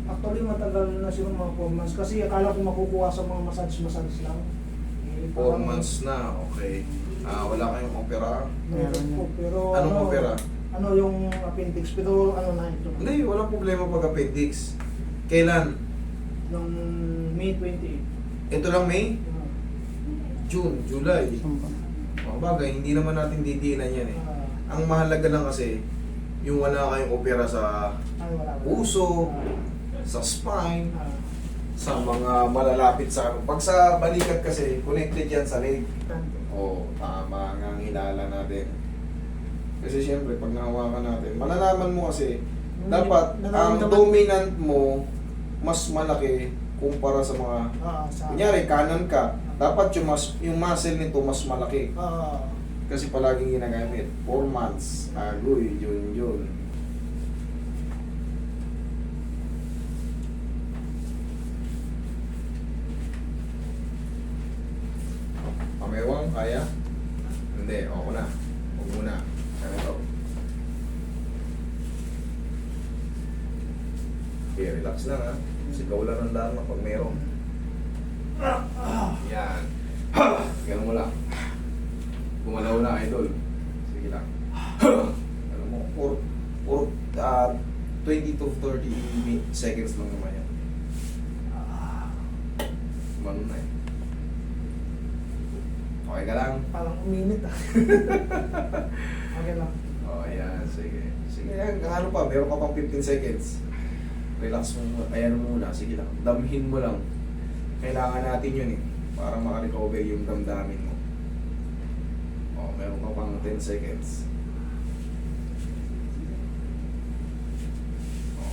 Actually, matagal na siguro mga 4 months. Kasi akala ko makukuha sa mga massage lang. 4 months na, okay. Wala kayong opera? Meron po, pero Anong opera? Ano yung appendix, pero ano na ito? Hindi, walang problema pag appendix. Kailan? Noong May 28. Ito lang May? Ah, June, July. Mga bagay, hindi naman natin didiinan yan eh. Ang mahalaga lang kasi, yung wala kayong opera sa ay, wala. puso, sa spine, Ah, sa mga malalapit sa ano. Pag sa balikat kasi, connected yan sa leg. Oo, tama nga ang hinala natin. Kasi siyempre, pag nahawakan natin, malalaman mo kasi, dapat ang dominant mo, mas malaki kumpara sa mga, sa kunyari, kanan ka, dapat yung muscle nito mas malaki. Ah, Kasi palaging ginagamit. 4 months, agoy, yun. Pamewang, kaya? Hindi, ako na. Huwag muna. Ano to? Okay, relax lang ha. Sigaw lang ng daan pag meron. Yan. Ganun mo lang. Gumalaw na, idol. Sige lang. Alam mo, for 20 to 30 seconds lang naman yan. Gumano na eh. Okay ka lang? parang uminit ah. Okay lang. Oh, ayan. Sige. Sige yan. Ano pa? Meron ka pang 15 seconds. Relax mo. Ayan mo muna. Sige lang. Damhin mo lang. Kailangan natin yun eh. Para makarecover yung damdamin mo. Oh, meron ka pang 10 seconds.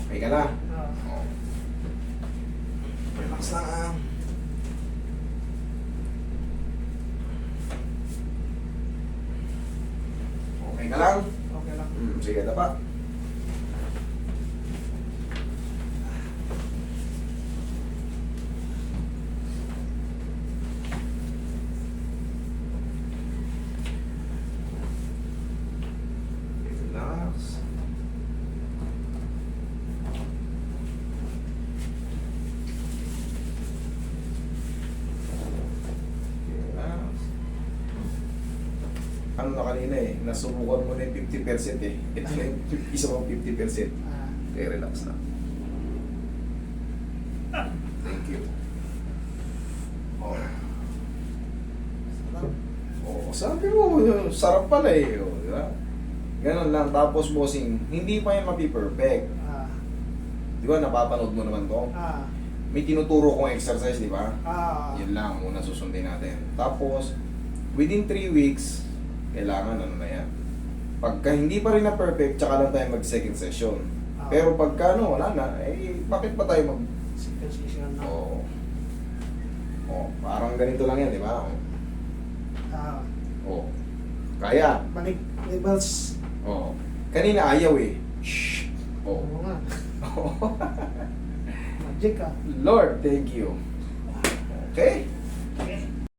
Okay ka na? Ah, Oh. Relax lang ah. Okay ka lang? okay lang. Sige, dapat. Relax. Relax. Ano na kanina eh, nasubukan mo na yung 50% eh. Ito na yung isa pang 50%. Ah, Okay, relax na. Thank you. Oh. Oh, sabi mo, sarap pala eh. Oh, di ba? Ganun lang. Tapos bossing, hindi pa yan mapi-perfect. ah, Di ba, napapanood mo naman to? ah, May tinuturo kong exercise, di ba? ah, Yun lang, muna susundin natin. Tapos, within 3 weeks, kailangan ano na yan. Pagka hindi pa rin na perfect, tsaka lang tayo mag-second session. Pero pagka ano, wala na, eh, bakit pa tayo mag... session na. Oo. Oh, parang ganito lang yan, di ba? Ah, Oh. Kaya. balik, levels. Oh. Kanina ayaw eh. Shh. Oh. Oo nga. Magic ah. Lord, thank you. Okay? Okay.